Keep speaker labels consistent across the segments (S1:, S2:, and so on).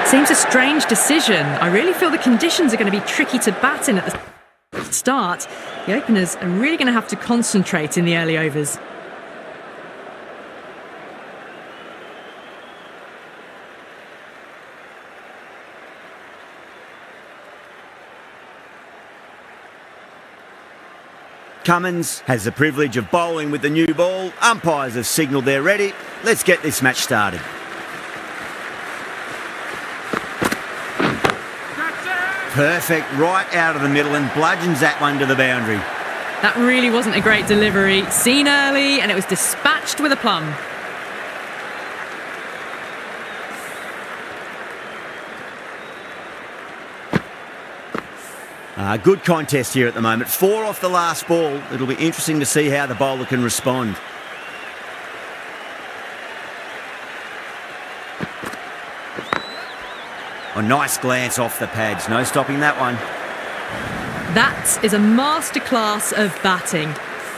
S1: Seems a strange decision. I really feel the conditions are going to be tricky to bat in at the start. The openers are really going to have to concentrate in the early overs.
S2: Cummins has the privilege of bowling with the new ball. Umpires have signalled they're ready. Let's get this match started. Perfect, right out of the middle and bludgeons that one to the boundary.
S1: That really wasn't a great delivery. Seen early and it was dispatched with a plum.
S2: Good contest here at the moment. 4 off the last ball. It'll be interesting to see how the bowler can respond. A nice glance off the pads. No stopping that one.
S1: That is a masterclass of batting.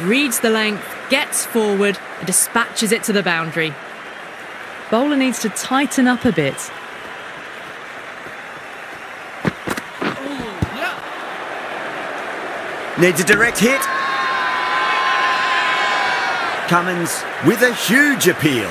S1: Reads the length, gets forward, and dispatches it to the boundary. Bowler needs to tighten up a bit.
S2: Needs a direct hit. Cummins with a huge appeal.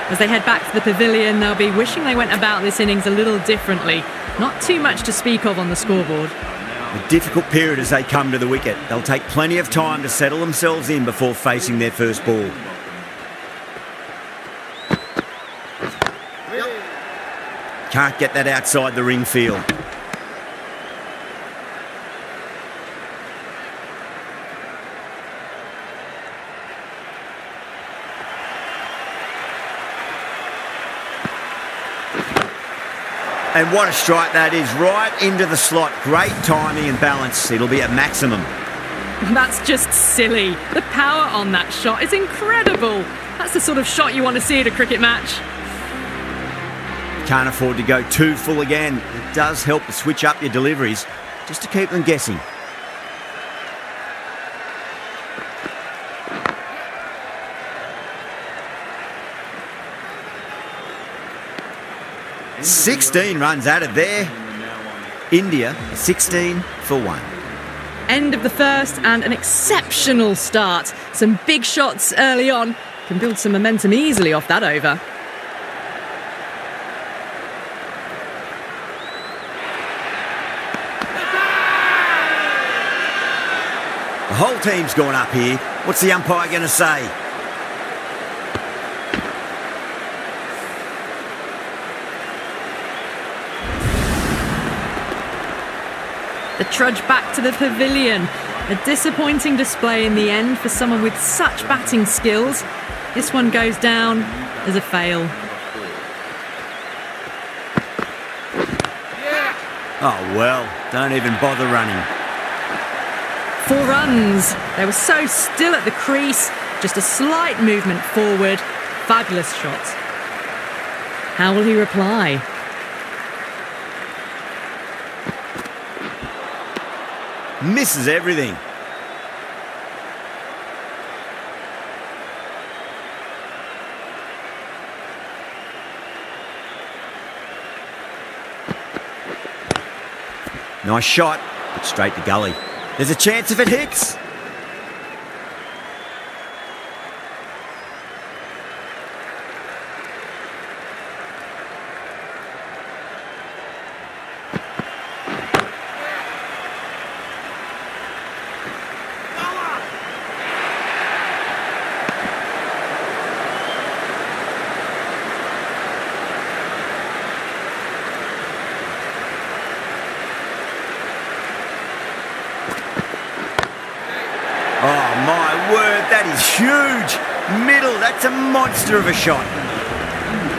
S1: As they head back to the pavilion, they'll be wishing they went about this innings a little differently. Not too much to speak of on the scoreboard.
S2: A difficult period as they come to the wicket. They'll take plenty of time to settle themselves in before facing their first ball. Can't get that outside the ring field. And what a strike that is, right into the slot. Great timing and balance. It'll be at maximum.
S1: That's just silly. The power on that shot is incredible. That's the sort of shot you want to see at a cricket match.
S2: Can't afford to go too full again. It does help to switch up your deliveries, just to keep them guessing. "16 runs added there. India 16 for 1.
S1: End of the first and an exceptional start. Some big shots early on. Can build some momentum easily off that over.
S2: The whole team's gone up here. What's the umpire going to say?
S1: The trudge back to the pavilion. A disappointing display in the end for someone with such batting skills. This one goes down as a fail.
S2: Oh well, don't even bother running.
S1: 4 runs. They were so still at the crease. Just a slight movement forward. Fabulous shot. How will he reply?
S2: Misses everything. Nice shot, but straight to gully. There's a chance if it hits. Oh my word, that is huge. Middle, that's a monster of a shot.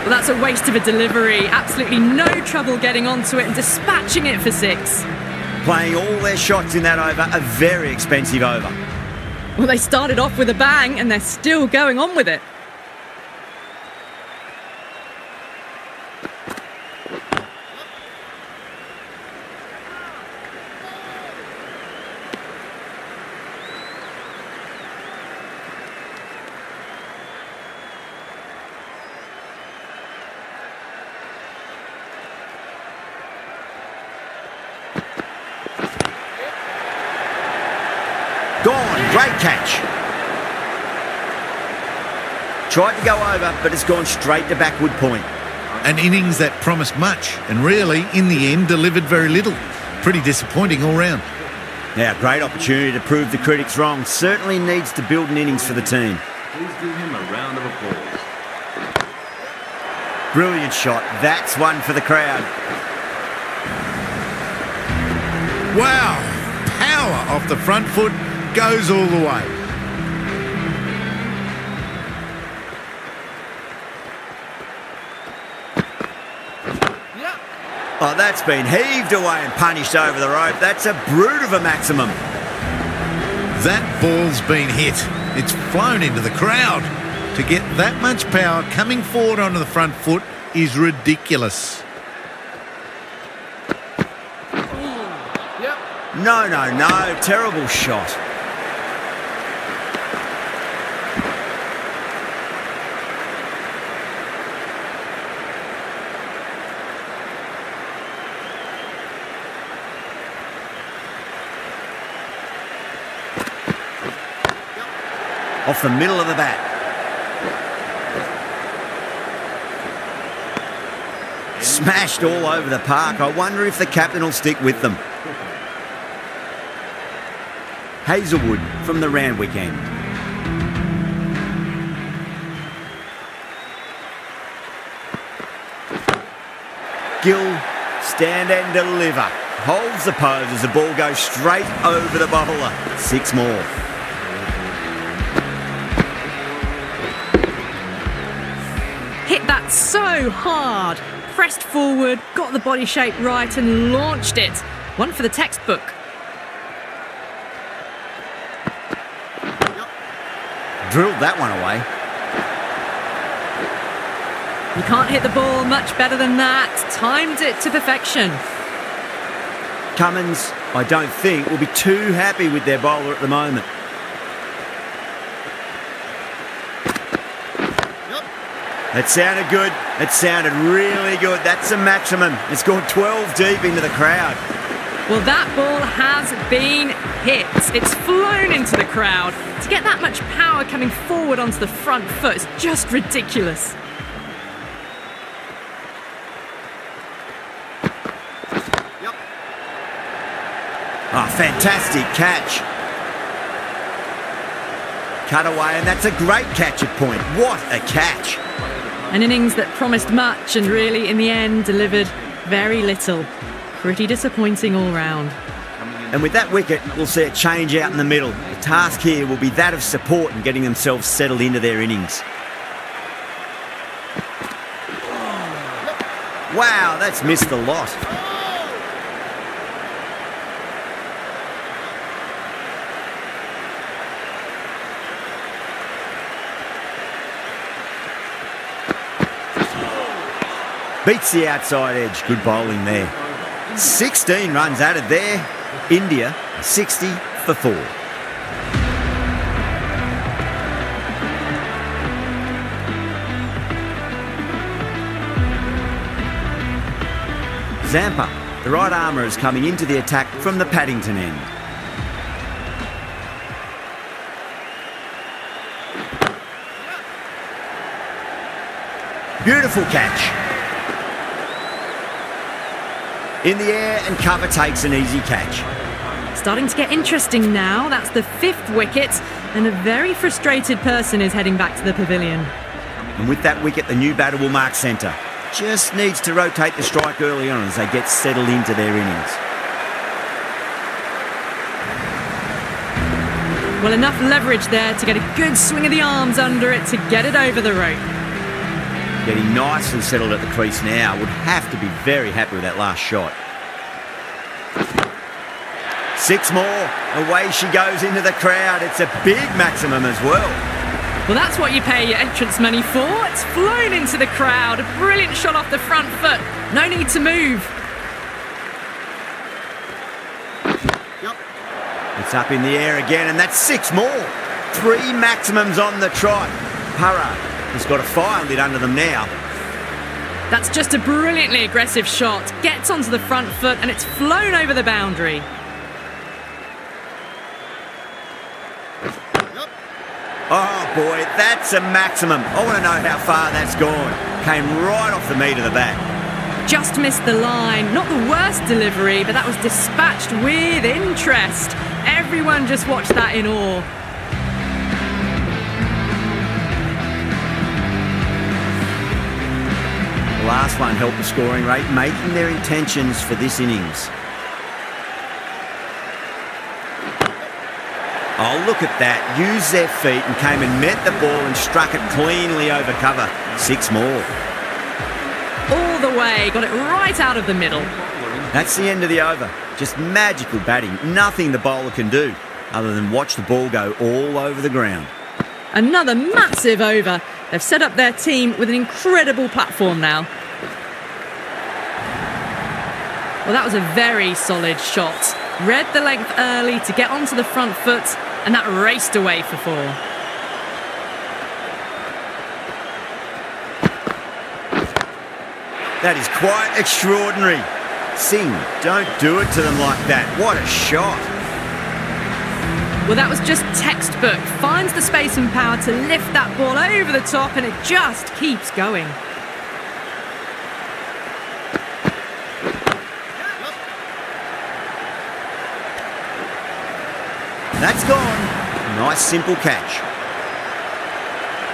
S1: Well, that's a waste of a delivery. Absolutely no trouble getting onto it and dispatching it for 6.
S2: Playing all their shots in that over, a very expensive over.
S1: Well, they started off with a bang and they're still going on with it.
S2: Gone, great catch. Tried to go over, but it's gone straight to backward point.
S3: An innings that promised much and really, in the end, delivered very little. Pretty disappointing all round.
S2: Now, great opportunity to prove the critics wrong. Certainly needs to build an innings for the team.
S4: Please give him a round of applause.
S2: Brilliant shot. That's one for the crowd.
S3: Wow! Power off the front foot, goes all the way.
S2: Oh, that's been heaved away and punished over the rope. That's a brute of a maximum.
S3: That ball's been hit. It's flown into the crowd. To get that much power coming forward onto the front foot is ridiculous.
S2: No. Terrible shot. Off the middle of the bat. Smashed all over the park. I wonder if the captain will stick with them. Hazelwood from the Randwick end. Gill, stand and deliver. Holds the pose as the ball goes straight over the bowler. 6 more.
S1: Hit that so hard. Pressed forward, got the body shape right and launched it. One for the textbook.
S2: Drilled that one away.
S1: You can't hit the ball much better than that. Timed it to perfection.
S2: Cummins, I don't think, will be too happy with their bowler at the moment. That sounded good. It sounded really good. That's a maximum. It's gone 12 deep into the crowd.
S1: Well, that ball has been hit. It's flown into the crowd. To get that much power coming forward onto the front foot is just ridiculous.
S2: Oh, fantastic catch. Cut away, and that's a great catch at point. What a catch.
S1: An innings that promised much and really, in the end, delivered very little. Pretty disappointing all round.
S2: And with that wicket, we'll see a change out in the middle. The task here will be that of support and getting themselves settled into their innings. Wow, that's missed the lot. Beats the outside edge. Good bowling there. 16 runs added there. India 60 for 4. Zampa, the right armour, is coming into the attack from the Paddington end. Beautiful catch. In the air, and cover takes an easy catch.
S1: Starting to get interesting now. That's the 5th wicket, and a very frustrated person is heading back to the pavilion.
S2: And with that wicket, the new batter will mark centre. Just needs to rotate the strike early on as they get settled into their innings.
S1: Well, enough leverage there to get a good swing of the arms under it to get it over the rope.
S2: Getting nicely settled at the crease now. Would have to be very happy with that last shot. 6 more. Away she goes into the crowd. It's a big maximum as well.
S1: Well, that's what you pay your entrance money for. It's flown into the crowd. A brilliant shot off the front foot. No need to move.
S2: It's up in the air again, and that's 6 more. 3 maximums on the trot. Para has got a fire lit under them now.
S1: That's just a brilliantly aggressive shot. Gets onto the front foot and it's flown over the boundary.
S2: Oh boy, that's a maximum. I want to know how far that's gone. Came right off the meat of the bat.
S1: Just missed the line. Not the worst delivery, but that was dispatched with interest. Everyone just watched that in awe.
S2: The last one helped the scoring rate, making their intentions for this innings. Oh, look at that. Used their feet and came and met the ball and struck it cleanly over cover. 6 more.
S1: All the way, got it right out of the middle.
S2: That's the end of the over. Just magical batting. Nothing the bowler can do other than watch the ball go all over the ground.
S1: Another massive over. They've set up their team with an incredible platform now. Well, that was a very solid shot. Read the length early to get onto the front foot, and that raced away for 4.
S2: That is quite extraordinary. Singh, don't do it to them like that. What a shot.
S1: Well, that was just textbook. Finds the space and power to lift that ball over the top, and it just keeps going.
S2: That's gone. Nice simple catch.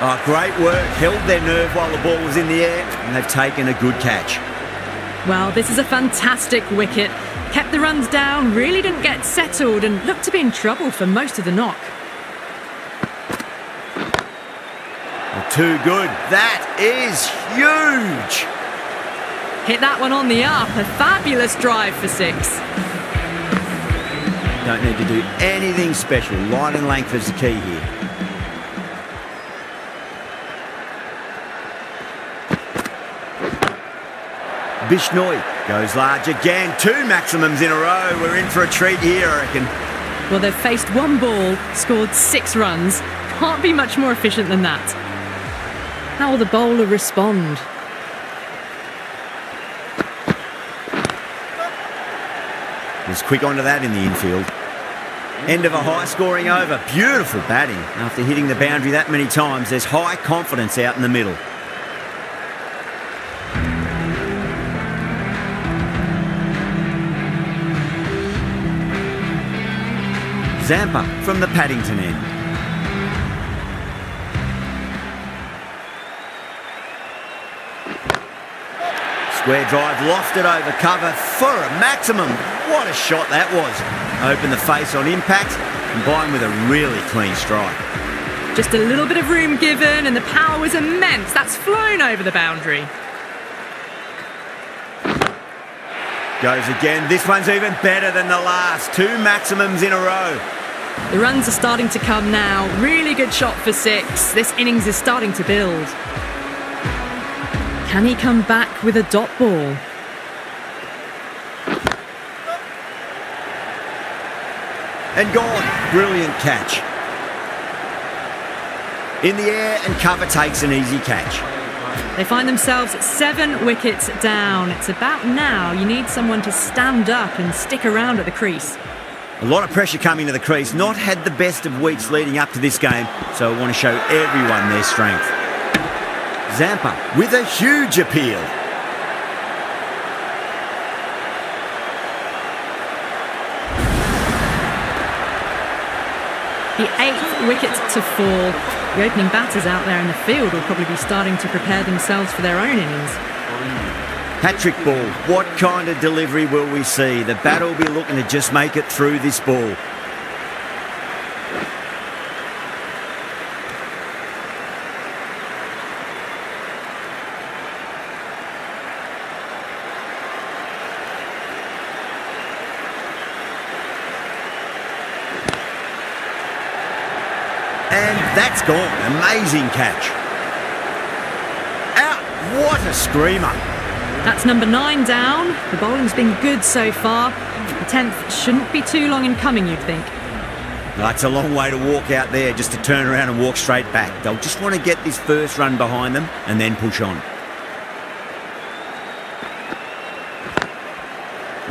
S2: Oh, great work. Held their nerve while the ball was in the air, and they've taken a good catch.
S1: Well, this is a fantastic wicket. Kept the runs down, really didn't get settled, and looked to be in trouble for most of the knock.
S2: Well, too good. That is huge.
S1: Hit that one on the up. A fabulous drive for 6.
S2: Don't need to do anything special. Line and length is the key here. Bishnoi goes large again. 2 maximums in a row. We're in for a treat here, I reckon.
S1: Well, they've faced 1 ball, scored 6 runs. Can't be much more efficient than that. How will the bowler respond?
S2: Was quick onto that in the infield. End of a high-scoring over. Beautiful batting. After hitting the boundary that many times, there's high confidence out in the middle. Zampa from the Paddington end. Square drive lofted over cover for a maximum. What a shot that was. Open the face on impact, combined with a really clean strike.
S1: Just a little bit of room given and the power was immense. That's flown over the boundary.
S2: Goes again. This one's even better than the last. 2 maximums in a row.
S1: The runs are starting to come now. Really good shot for 6. This innings is starting to build. Can he come back with a dot ball?
S2: And gone. Brilliant catch. In the air and cover takes an easy catch.
S1: They find themselves 7 wickets down. It's about now you need someone to stand up and stick around at the crease.
S2: A lot of pressure coming to the crease. Not had the best of weeks leading up to this game, so I want to show everyone their strength. Zampa with a huge appeal.
S1: The 8th wicket to fall. The opening batters out there in the field will probably be starting to prepare themselves for their own innings.
S2: Hat-trick ball. What kind of delivery will we see? The batter will be looking to just make it through this ball. That's gone. Amazing catch. Out. What a screamer.
S1: That's number 9 down. The bowling's been good so far. The 10th shouldn't be too long in coming, you'd think.
S2: That's a long way to walk out there just to turn around and walk straight back. They'll just want to get this first run behind them and then push on.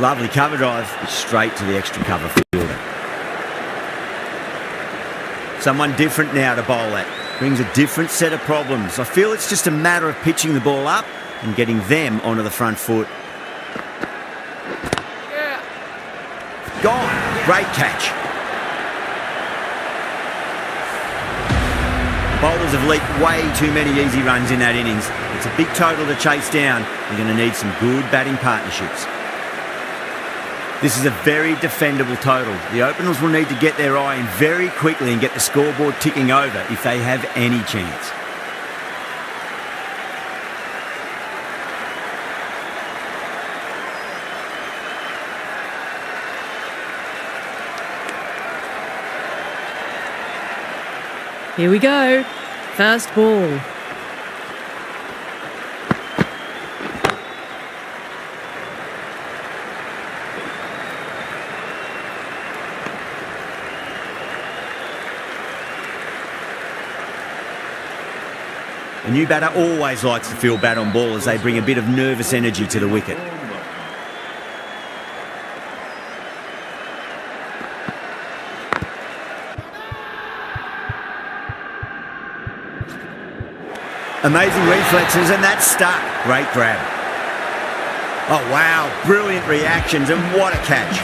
S2: Lovely cover drive, straight to the extra cover fielder. Someone different now to bowl at. Brings a different set of problems. I feel it's just a matter of pitching the ball up and getting them onto the front foot. Gone. Great catch. Bowlers have leaked way too many easy runs in that innings. It's a big total to chase down. They're going to need some good batting partnerships. This is a very defendable total. The openers will need to get their eye in very quickly and get the scoreboard ticking over if they have any chance.
S1: Here we go. First ball.
S2: A new batter always likes to feel bat on ball as they bring a bit of nervous energy to the wicket. Amazing reflexes, and that's stuck. Great grab. Oh, wow. Brilliant reactions, and what a catch.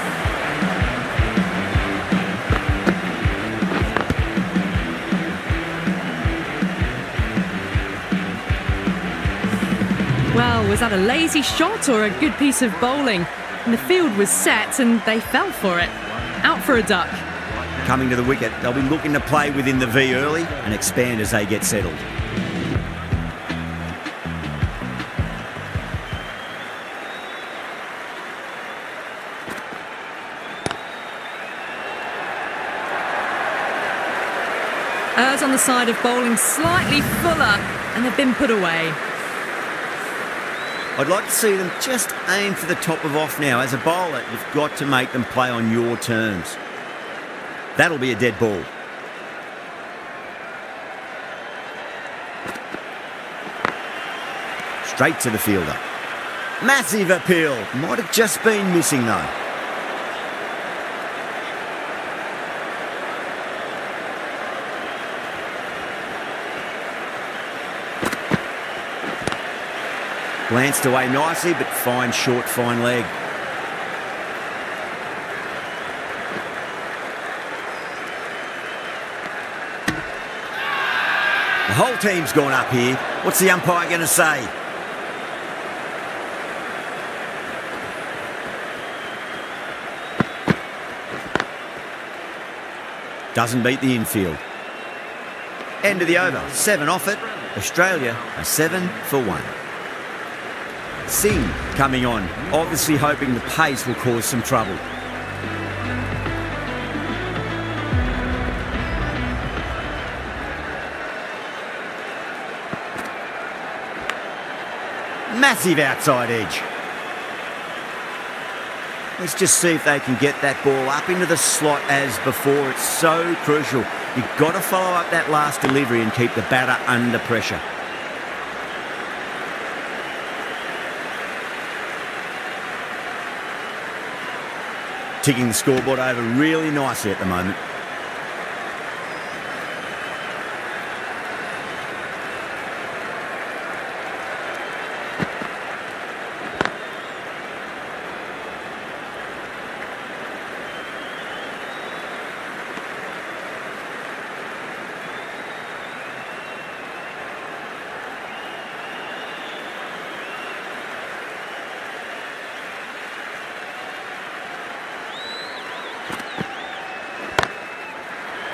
S1: Well, was that a lazy shot or a good piece of bowling? And the field was set and they fell for it. Out for a duck.
S2: Coming to the wicket, they'll be looking to play within the V early and expand as they get settled.
S1: Errs on the side of bowling slightly fuller, and they've been put away.
S2: I'd like to see them just aim for the top of off now. As a bowler, you've got to make them play on your terms. That'll be a dead ball. Straight to the fielder. Massive appeal. Might have just been missing though. Glanced away nicely, but fine short, fine leg. The whole team's gone up here. What's the umpire going to say? Doesn't beat the infield. End of the over. 7 off it. Australia are 7 for 1. Singh coming on, obviously hoping the pace will cause some trouble. Massive outside edge. Let's just see if they can get that ball up into the slot as before. It's so crucial. You've got to follow up that last delivery and keep the batter under pressure. Ticking the scoreboard over really nicely at the moment.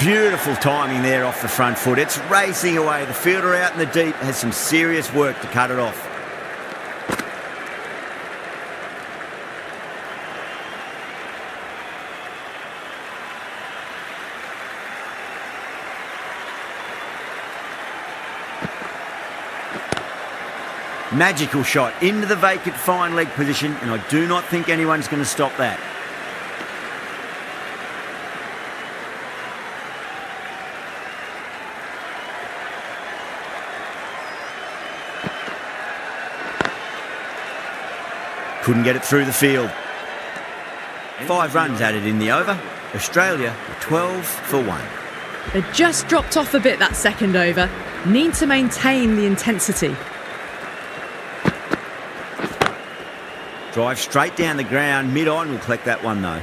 S2: Beautiful timing there off the front foot. It's racing away. The fielder out in the deep has some serious work to cut it off. Magical shot into the vacant fine leg position, and I do not think anyone's going to stop that. Couldn't get it through the field. 5 runs added in the over. Australia 12 for 1.
S1: They just dropped off a bit that second over. Need to maintain the intensity.
S2: Drive straight down the ground. Mid-on will collect that one though.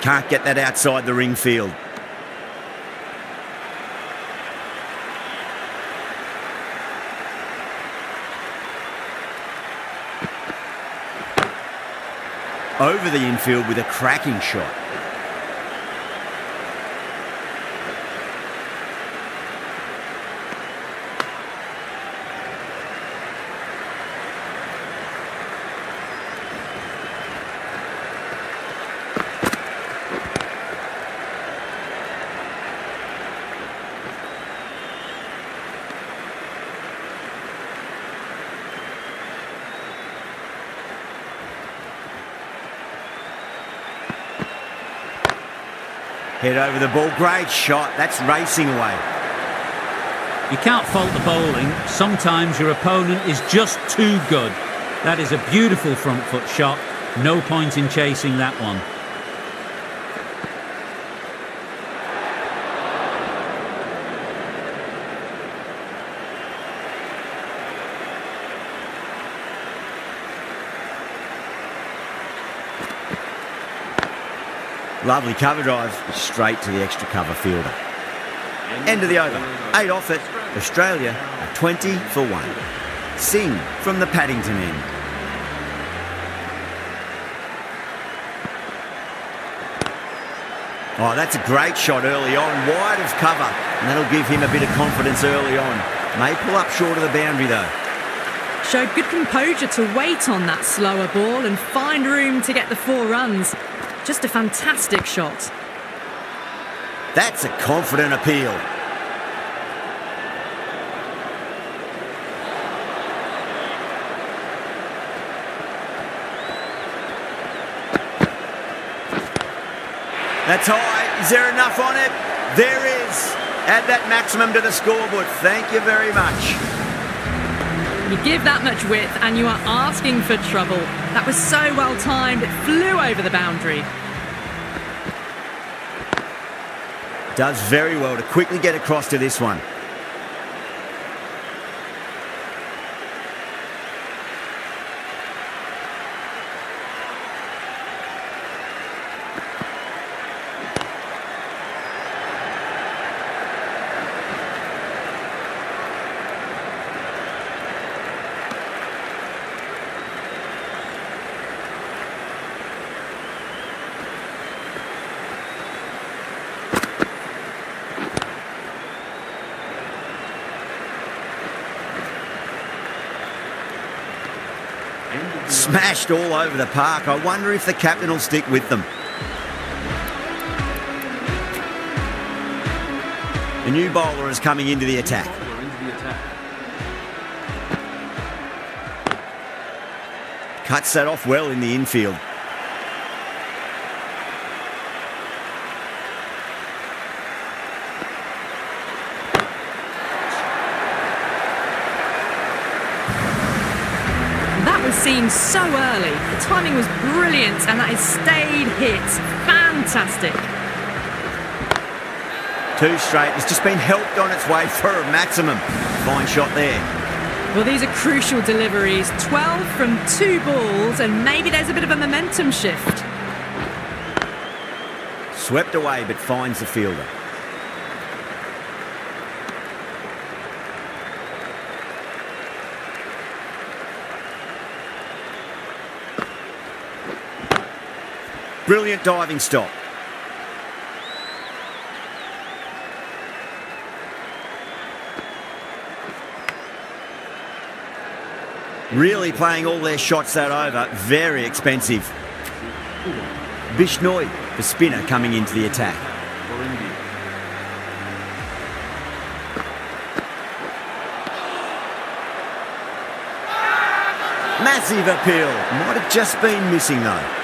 S2: Can't get that outside the ring field. Over the infield with a cracking shot. Head over the ball, great shot, that's racing away.
S5: You can't fault the bowling. Sometimes your opponent is just too good. That is a beautiful front foot shot. No point in chasing that one.
S2: Lovely cover drive, straight to the extra cover fielder. End of the over, 8 off it. Australia are 20 for 1. Singh from the Paddington end. Oh, that's a great shot early on, wide of cover, and that'll give him a bit of confidence early on. May pull up short of the boundary though.
S1: Showed good composure to wait on that slower ball and find room to get the 4 runs. Just a fantastic shot.
S2: That's a confident appeal. That's high. Is there enough on it? There is. Add that maximum to the scoreboard. Thank you very much.
S1: You give that much width and you are asking for trouble. That was so well timed, it flew over the boundary.
S2: Does very well to quickly get across to this one. Smashed all over the park. I wonder if the captain will stick with them. The new bowler is coming into the attack. Cuts that off well in the infield.
S1: Seen so early. The timing was brilliant and that is stayed hit. Fantastic.
S2: 2 straight. It's just been helped on its way for a maximum. Fine shot there.
S1: Well, these are crucial deliveries. 12 from 2 balls and maybe there's a bit of a momentum shift.
S2: Swept away but finds the fielder. Brilliant diving stop. Really playing all their shots that over. Very expensive. Bishnoi, the spinner, coming into the attack. Massive appeal. Might have just been missing though.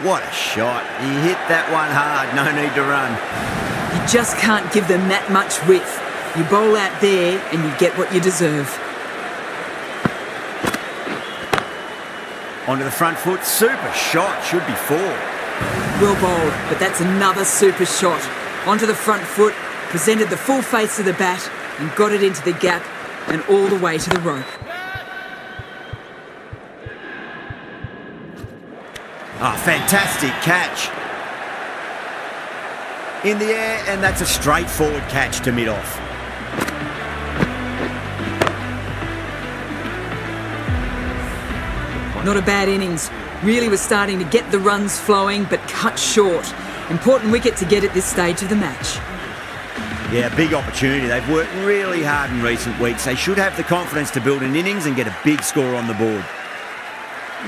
S2: What a shot. He hit that one hard. No need to run.
S6: You just can't give them that much width. You bowl out there and you get what you deserve.
S2: Onto the front foot. Super shot. Should be 4.
S6: Well bowled, but that's another super shot. Onto the front foot, presented the full face of the bat and got it into the gap and all the way to the rope.
S2: Oh, fantastic catch. In the air, and that's a straightforward catch to mid-off.
S6: Not a bad innings. Really was starting to get the runs flowing, but cut short. Important wicket to get at this stage of the match.
S2: Yeah, big opportunity. They've worked really hard in recent weeks. They should have the confidence to build an innings and get a big score on the board.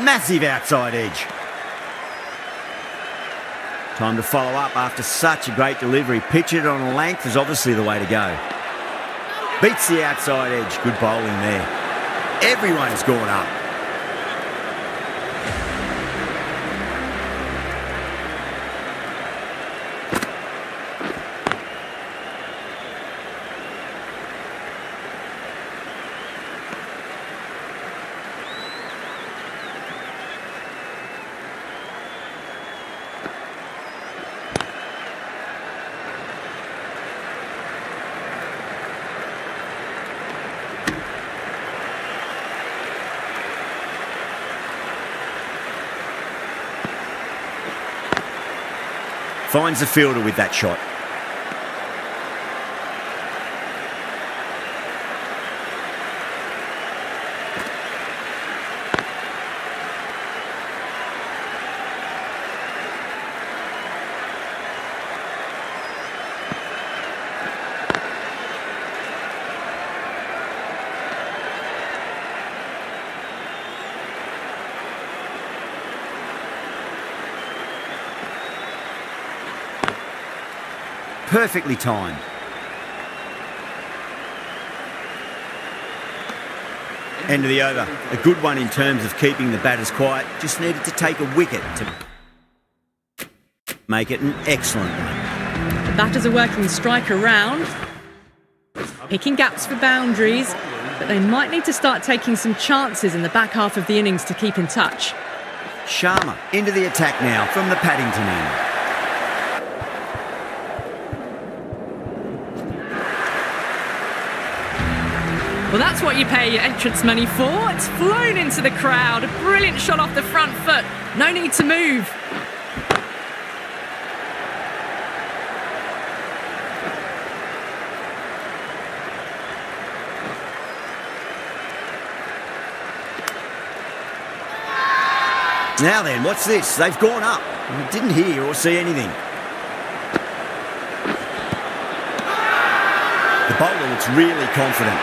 S2: Massive outside edge. Time to follow up after such a great delivery. Pitch it on a length is obviously the way to go. Beats the outside edge. Good bowling there. Everyone's gone up. Finds the fielder with that shot. Perfectly timed. End of the over. A good one in terms of keeping the batters quiet. Just needed to take a wicket to make it an excellent one.
S1: The batters are working the strike around, picking gaps for boundaries, but they might need to start taking some chances in the back half of the innings to keep in touch.
S2: Sharma into the attack now from the Paddington end.
S1: Well, that's what you pay your entrance money for. It's flown into the crowd. A brilliant shot off the front foot. No need to move.
S2: Now then, what's this? They've gone up. I didn't hear or see anything. The bowler looks really confident.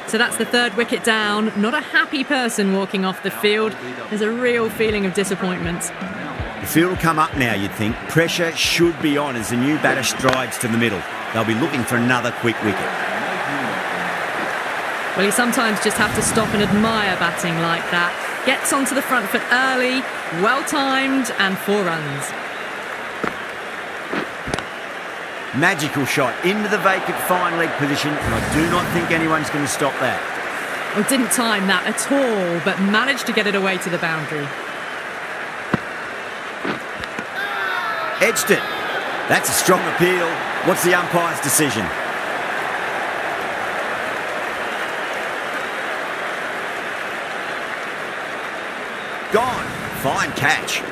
S1: So that's the third wicket down. Not a happy person walking off the field. There's a real feeling of disappointment.
S2: The field will come up now, you'd think. Pressure should be on as the new batter strides to the middle. They'll be looking for another quick wicket.
S1: Well, you sometimes just have to stop and admire batting like that. Gets onto the front foot early, well-timed, and 4 runs.
S2: Magical shot into the vacant fine leg position, and I do not think anyone's going to stop that.
S1: Well, didn't time that at all, but managed to get it away to the boundary.
S2: Edged it. That's a strong appeal. What's the umpire's decision? Gone. Fine catch.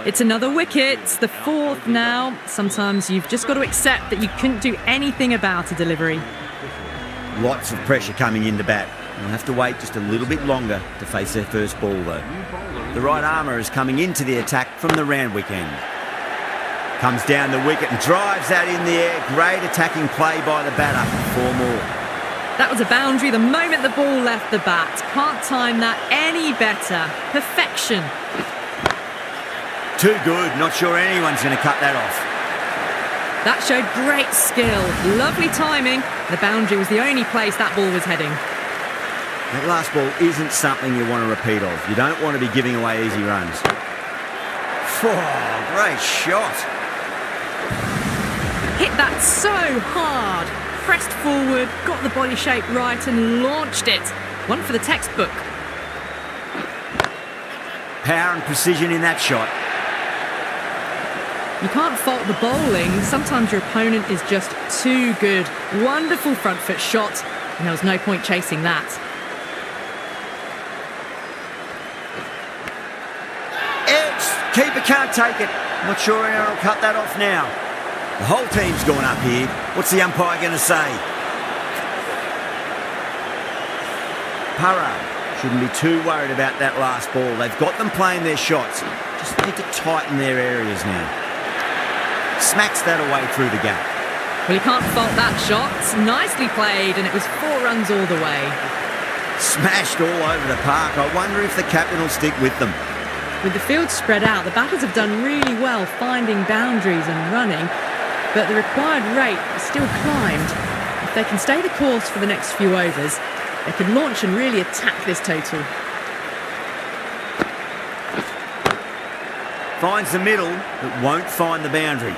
S1: It's another wicket, the fourth now. Sometimes you've just got to accept that you couldn't do anything about a delivery.
S2: Lots of pressure coming in to bat. We'll have to wait just a little bit longer to face their first ball, though. The right armour is coming into the attack from the Randwick end. Comes down the wicket and drives that in the air. Great attacking play by the batter. 4 more.
S1: That was a boundary the moment the ball left the bat. Can't time that any better. Perfection.
S2: Too good. Not sure anyone's going to cut that off.
S1: That showed great skill. Lovely timing. The boundary was the only place that ball was heading.
S2: That last ball isn't something you want to repeat of. You don't want to be giving away easy runs. Oh, great shot.
S1: Hit that so hard. Pressed forward, got the body shape right and launched it. One for the textbook.
S2: Power and precision in that shot.
S1: You can't fault the bowling. Sometimes your opponent is just too good. Wonderful front foot shot, and there was no point chasing that.
S2: Keeper can't take it. Not sure how he'll cut that off now. The whole team's gone up here. What's the umpire going to say? Para shouldn't be too worried about that last ball. They've got them playing their shots. Just need to tighten their areas now. Smacks that away through the gap.
S1: Well, you can't fault that shot. Nicely played, and it was 4 runs all the way.
S2: Smashed all over the park. I wonder if the captain will stick with them.
S1: With the field spread out, the batters have done really well finding boundaries and running, but the required rate has still climbed. If they can stay the course for the next few overs, they can launch and really attack this total.
S2: Finds the middle, but won't find the boundary.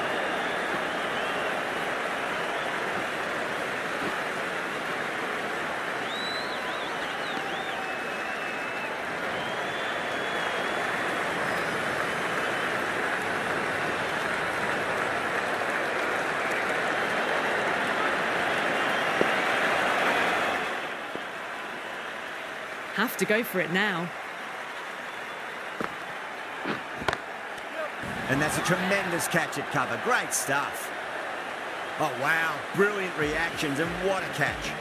S1: Have to go for it now.
S2: And that's a tremendous catch at cover. Great stuff. Oh, wow. Brilliant reactions, and what a catch.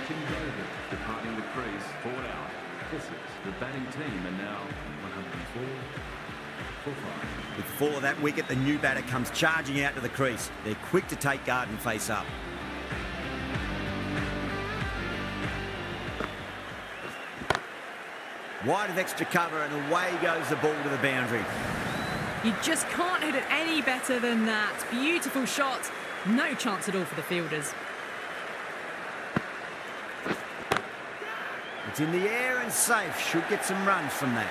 S4: Tim David departing the crease, 4 out. This is the batting team, and now 104 for 5.
S2: With the fall of that wicket, the new batter comes charging out to the crease. They're quick to take guard and face up. Wide of extra cover, and away goes the ball to the boundary.
S1: You just can't hit it any better than that. Beautiful shot. No chance at all for the fielders.
S2: It's in the air and safe. Should get some runs from that.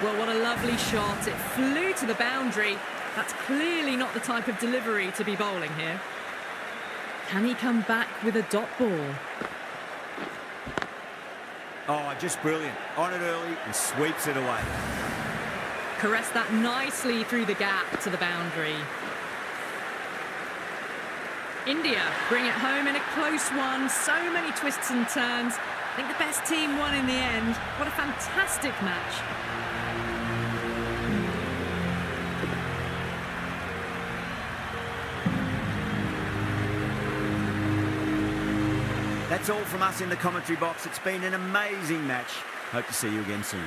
S1: Well, what a lovely shot. It flew to the boundary. That's clearly not the type of delivery to be bowling here. Can he come back with a dot ball?
S2: Oh, just brilliant. On it early and sweeps it away.
S1: Caressed that nicely through the gap to the boundary. India bring it home in a close one. So many twists and turns. I think the best team won in the end. What a fantastic match.
S2: That's all from us in the commentary box. It's been an amazing match. Hope to see you again soon.